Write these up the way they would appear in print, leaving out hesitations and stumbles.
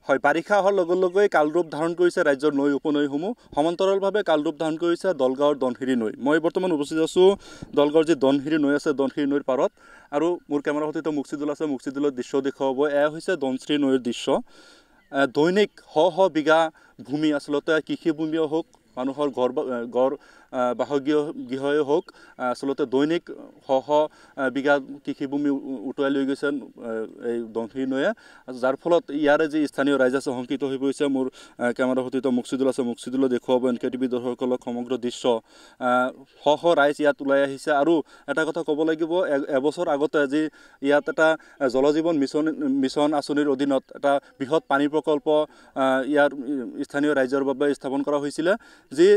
হয়, বাৰিষা অহাৰ লগে লগে কালৰূপ ধাৰণ কৰিছে ৰাজ্যৰ নৈ উপনৈসমূহ। সমান্তৰালভাৱে কালৰূপ ধাৰণ কৰিছে দলগাঁৱৰ দনশিৰি নৈ। মই বৰ্তমান উপস্থিত আছোঁ দলগাঁৱৰ যি দনশিৰি নৈ আছে, দনশিৰি নৈৰ পাৰত। আৰু মোৰ কেমেৰা সতীৰ্থ মুক্তিদুল আছে, মুক্তিদুলৰ দৃশ্য দেখুৱাব। এয়া হৈছে দনশিৰি নৈৰ দৃশ্য। দৈনিক শ বিঘা ভূমি আচলতে কৃষিভূমিও হওক, মানুহৰ গড় বাসগৃহই হওক, আচলতে দৈনিক শ বিঘা কৃষিভূমি উটুৱাই লৈ গৈছে এই দনশিৰি নৈয়ে, যাৰ ফলত ইয়াৰে যি স্থানীয় ৰাইজ আছে শংকিত হৈ পৰিছে। মোৰ কেমেৰা সতীৰ্থ মুক্তিদুল আছে, মুক্তিদুলে দেখুৱাব NKTV দৰ্শকসকলক সমগ্ৰ দৃশ্য। শ ৰাইজ ইয়াত ওলাই আহিছে। আৰু এটা কথা ক'ব লাগিব, এবছৰ আগতে যি ইয়াত এটা জলজীৱন মিছন আঁচনিৰ অধীনত এটা বৃহৎ পানী প্ৰকল্প ইয়াৰ স্থানীয় ৰাইজৰ বাবে স্থাপন কৰা হৈছিলে। যি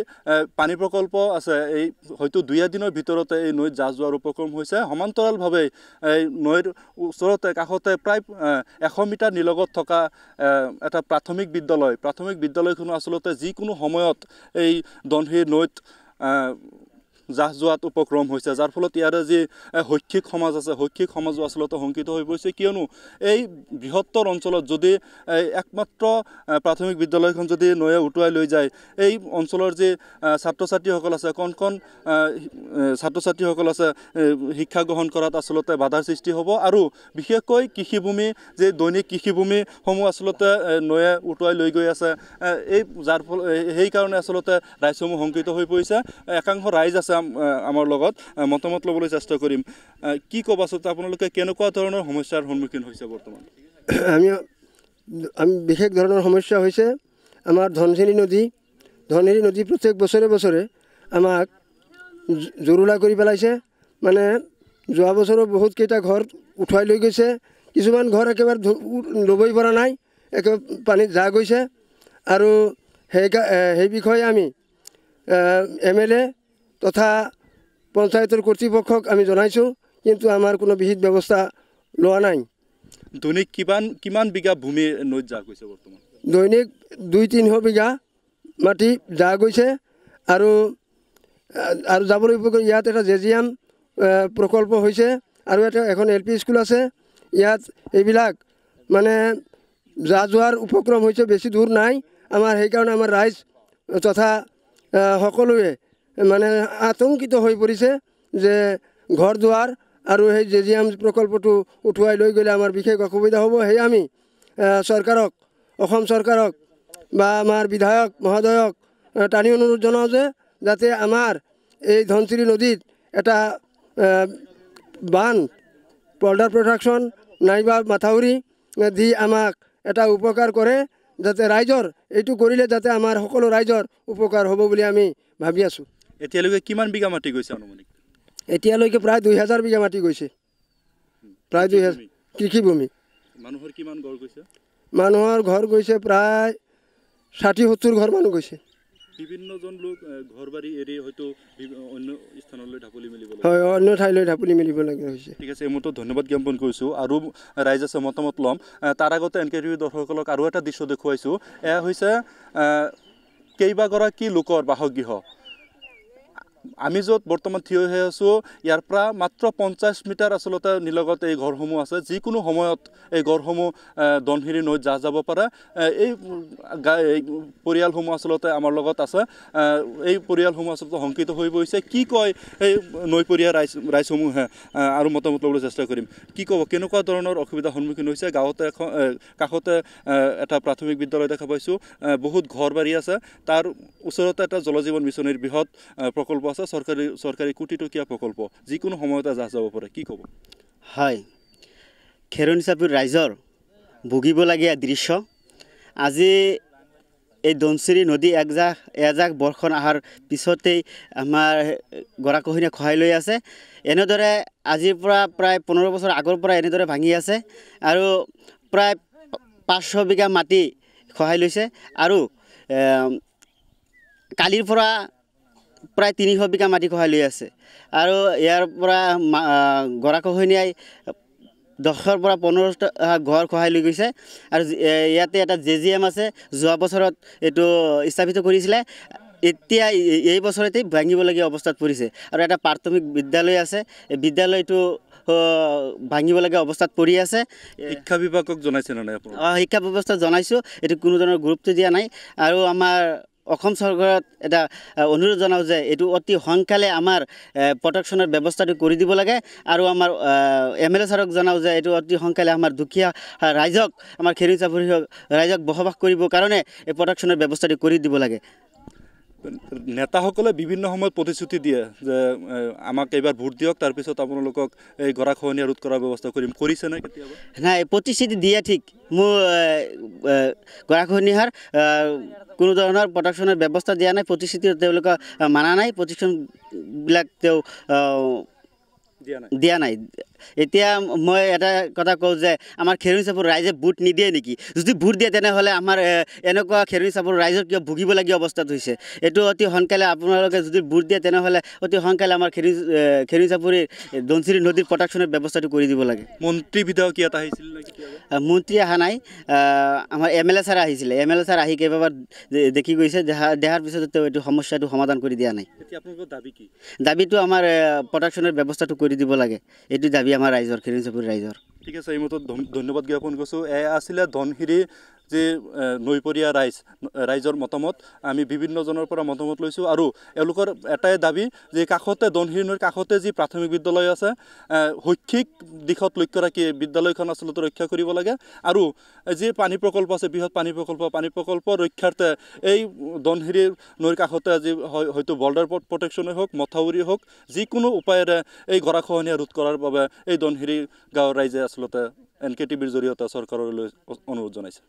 পানী প্ৰকল্প আছে, এই হয়তো 2 দিনৰ ভিতৰতে এই নৈত জাহ যোৱাৰ উপক্ৰম হৈছে। সমান্তৰালভাৱে এই নৈৰ ওচৰতে কাষতে প্ৰায় 100 মিটাৰ নিলগত থকা এটা প্ৰাথমিক বিদ্যালয়খনো আচলতে যিকোনো সময়ত এই দনশিৰি নৈত জাহ যোৱাত উপক্ৰম হৈছে, যাৰ ফলত ইয়াৰে যি শৈক্ষিক সমাজ আছে, শৈক্ষিক সমাজো আচলতে শংকিত হৈ পৰিছে। কিয়নো এই বৃহত্তৰ অঞ্চলত যদি একমাত্ৰ প্ৰাথমিক বিদ্যালয়খন যদি নৈয়ে উটুৱাই লৈ যায়, এই অঞ্চলৰ যি ছাত্ৰ ছাত্ৰীসকল আছে, কণ ছাত্ৰ ছাত্ৰীসকল আছে, শিক্ষা গ্ৰহণ কৰাত আচলতে বাধাৰ সৃষ্টি হ'ব। আৰু বিশেষকৈ কৃষিভূমি, যে দৈনিক কৃষিভূমিসমূহ আচলতে নৈয়ে উটুৱাই লৈ গৈ আছে, এই যাৰ ফলত সেইকাৰণে আচলতে ৰাইজসমূহ শংকিত হৈ পৰিছে। একাংশ ৰাইজ আছে আমাৰ লগত, মতামত ল'বলৈ চেষ্টা কৰিম। কি ক'ব আচলতে আপোনালোকে কেনেকুৱা ধৰণৰ সমস্যাৰ সন্মুখীন হৈছে বৰ্তমান? আমি বিশেষ ধৰণৰ সমস্যা হৈছে আমাৰ ধনশিৰি নদী প্ৰত্যেক বছৰে আমাক জুৰুলা কৰি পেলাইছে। মানে যোৱা বছৰো বহুত কেইটা ঘৰ উঠুৱাই লৈ গৈছে, কিছুমান ঘৰ একেবাৰে ল'বই পৰা নাই, একেবাৰে পানীত জাহ গৈছে। আৰু সেই বিষয়ে আমি MLA তথা পঞ্চায়তৰ কৰ্তৃপক্ষক আমি জনাইছোঁ, কিন্তু আমাৰ কোনো বিহিত ব্যৱস্থা লোৱা নাই। দৈনিক কিমান বিঘা ভূমি নৈত জাহ গৈছে বৰ্তমান? দৈনিক 200-300 বিঘা মাটি জাহ গৈছে। আৰু যাবলৈ ইয়াত এটা JGM প্ৰকল্প হৈছে, আৰু এখন LP স্কুল আছে। ইয়াত এইবিলাক মানে জাহ যোৱাৰ উপক্ৰম হৈছে, বেছি দূৰ নাই আমাৰ। সেইকাৰণে আমাৰ ৰাইজ তথা সকলোৱে মানে আতংকিত হৈ পৰিছে যে ঘৰ দুৱাৰ আৰু সেই JGM প্ৰকল্পটো উঠুৱাই লৈ গ'লে আমাৰ বিশেষ অসুবিধা হ'ব। সেয়ে আমি চৰকাৰক, অসম চৰকাৰক বা আমাৰ বিধায়ক মহোদয়ক টানি অনুৰোধ জনাওঁ যে যাতে আমাৰ এই ধনশিৰি নদীত এটা বান্ধ, পল্ডাৰ প্ৰটেকশ্যন নাইবা মাথাউৰি দি আমাক এটা উপকাৰ কৰে, যাতে ৰাইজৰ এইটো কৰিলে যাতে আমাৰ সকলো ৰাইজৰ উপকাৰ হ'ব বুলি আমি ভাবি আছোঁ। এতিয়ালৈকে কিমান বিঘা মাটি গৈছে আনুমানিক? এতিয়ালৈকে প্ৰায় 2000 বিঘা মাটি গৈছে, প্ৰায় 2000 কৃষিভূমি। মানুহৰ কিমান ঘৰ গৈছে? মানুহৰ ঘৰ গৈছে প্ৰায় 60-70 ঘৰ মানুহ গৈছে। বিভিন্নজন লোক ঘৰ বাৰী এৰি হয়তো অন্য স্থানলৈ ঢাপলি মেলিব লাগে। হয়, অন্য ঠাইলৈ ঢাপলি মেলিব লগা হৈছে। ঠিক আছে, এই মুহূৰ্তত ধন্যবাদ জ্ঞাপন কৰিছোঁ। আৰু ৰাইজ আছে, মতামত ল'ম। তাৰ আগতে NKTV দৰ্শকসকলক আৰু এটা দৃশ্য দেখুৱাইছোঁ। এয়া হৈছে কেইবাগৰাকী লোকৰ বাসগৃহ। আমি য'ত বৰ্তমান থিয় হৈ আছোঁ, ইয়াৰ পৰা মাত্ৰ 50 মিটাৰ আচলতে নিলগত এই ঘৰসমূহ আছে। যিকোনো সময়ত এই ঘৰসমূহ দনশিৰি নৈত জাহ যাব পাৰে। এই পৰিয়ালসমূহ আচলতে আমাৰ লগত আছে। এই পৰিয়ালসমূহ আচলতে শংকিত হৈ পৰিছে। কি কয় এই নৈপৰীয়া ৰাইজসমূহে, আৰু মতামত ল'বলৈ চেষ্টা কৰিম। কি ক'ব, কেনেকুৱা ধৰণৰ অসুবিধাৰ সন্মুখীন হৈছে? গাঁৱতে কাষতে এটা প্ৰাথমিক বিদ্যালয় দেখা পাইছোঁ, বহুত ঘৰ বাৰী আছে, তাৰ ওচৰতে এটা জলজীৱন মিছনৰ বৃহৎ প্ৰকল্প আছে, চৰকাৰী কোটিটকীয়া প্ৰকল্প, যিকোনো সময়তে জাহ যাব পাৰে। কি ক'ব? হয়, খেৰনি চাপিৰ ৰাইজৰ ভুগিবলগীয়া দৃশ্য। আজি এই দনশিৰি নদী এজাক বৰ্ষণ অহাৰ পিছতেই আমাৰ গৰাখহনীয়া খহাই লৈ আছে। এনেদৰে আজিৰ পৰা প্ৰায় 15 বছৰ আগৰ পৰা এনেদৰে ভাঙি আছে, আৰু প্ৰায় 500 বিঘা মাটি খহাই লৈছে। আৰু কালিৰ পৰা প্ৰায় 300 বিঘা মাটি খহাই লৈ আছে। আৰু ইয়াৰ পৰা গৰাখহনীয়াই 10ৰ পৰা 15টা ঘৰ খহাই লৈ গৈছে। আৰু ইয়াতে এটা JGM আছে, যোৱা বছৰত এইটো স্থাপিত কৰিছিলে, এতিয়া এই বছৰতেই ভাঙিবলগীয়া অৱস্থাত পৰিছে। আৰু এটা প্ৰাথমিক বিদ্যালয় আছে, এই বিদ্যালয়টো ভাঙিবলগীয়া অৱস্থাত পৰি আছে। শিক্ষা বিভাগক জনাইছে নে নাই আপোনালোকে? শিক্ষা ব্যৱস্থা জনাইছোঁ, এইটো কোনো ধৰণৰ গুৰুত্ব দিয়া নাই। আৰু আমাৰ অসম চৰকাৰত এটা অনুৰোধ জনাওঁ যে এইটো অতি সোনকালে আমাৰ প্ৰটেকশ্যনৰ ব্যৱস্থাটো কৰি দিব লাগে। আৰু আমাৰ MLA ছাৰক জনাওঁ যে এইটো অতি সোনকালে আমাৰ দুখীয়া ৰাইজক, আমাৰ খেৰনি চাপৰি ৰাইজক বসবাস কৰিবৰ কাৰণে এই প্ৰটেকশ্যনৰ ব্যৱস্থাটো কৰি দিব লাগে। নেতাসকলে বিভিন্ন সময়ত প্ৰতিশ্ৰুতি দিয়ে যে আমাক এইবাৰ ভোট দিয়ক, তাৰপিছত আপোনালোকক এই গৰাখহনীয়া ৰোধ কৰাৰ ব্যৱস্থা কৰিম, কৰিছেনে কেতিয়াবা? নাই, প্ৰতিশ্ৰুতি দিয়ে ঠিক, মোৰ গৰাখহনীয়াৰ কোনো ধৰণৰ প্ৰটেকশ্যনৰ ব্যৱস্থা দিয়া নাই, প্ৰতিশ্ৰুতি তেওঁলোকে মানা নাই, প্ৰটেকশ্যনবিলাক তেওঁ দিয়া নাই। এতিয়া মই এটা কথা কওঁ যে আমাৰ খেৰনি চাপৰ ৰাইজে ভোট নিদিয়ে নেকি? যদি ভোট দিয়ে তেনেহ'লে আমাৰ এনেকুৱা খেৰনি চাপৰ ৰাইজৰ কিয় ভুগিবলগীয়া অৱস্থাত হৈছে? এইটো অতি সোনকালে আপোনালোকে যদি ভোট দিয়ে তেনেহ'লে অতি সোনকালে আমাৰ খেৰনি চাপৰি ধনশিৰি নদীৰ প্ৰটেকশ্যনৰ ব্যৱস্থাটো কৰি দিব লাগে। মন্ত্ৰী বিধায়ক ইয়াত আহিছিল নেকি? মন্ত্ৰী অহা নাই, আমাৰ MLA ছাৰ আহিছিলে। MLA ছাৰ আহি কেইবাবাৰ দেখি গৈছে, দেখাৰ পিছতো তেওঁ এইটো সমস্যাটো সমাধান কৰি দিয়া নাই। এতিয়া আপোনালোকৰ দাবী কি? দাবীটো আমাৰ প্ৰটেকশ্যনৰ ব্যৱস্থাটো কৰি দিব লাগে, এইটো দাবী আমাৰ ৰাইজৰ, খেৰনি চাপৰি ৰাইজৰ। ঠিক আছে, এই মতে ধন্যবাদ জ্ঞাপন কৰিছোঁ। এয়া আছিলে ধনশিৰি যি নৈপৰীয়া ৰাইজৰ মতামত। আমি বিভিন্নজনৰ পৰা মতামত লৈছোঁ আৰু এওঁলোকৰ এটাই দাবী যে কাষতে ধনশিৰি নৈৰ কাষতে যি প্ৰাথমিক বিদ্যালয় আছে, শৈক্ষিক দিশত লক্ষ্য ৰাখি বিদ্যালয়খন আচলতে ৰক্ষা কৰিব লাগে। আৰু যি পানী প্ৰকল্প আছে, বৃহৎ পানী প্ৰকল্প ৰক্ষাৰ্থে এই ধনশিৰি নৈৰ কাষতে আজি হয়তো বৰ্ডাৰ প্ৰটেকশ্যনেই হওক, মথাউৰি হওক, যিকোনো উপায়েৰে এই গৰাখহনীয়া ৰোধ কৰাৰ বাবে এই ধনশিৰি গাঁৱৰ ৰাইজে আচলতে NKTVৰ জৰিয়তে চৰকাৰলৈ অনুৰোধ জনাইছে।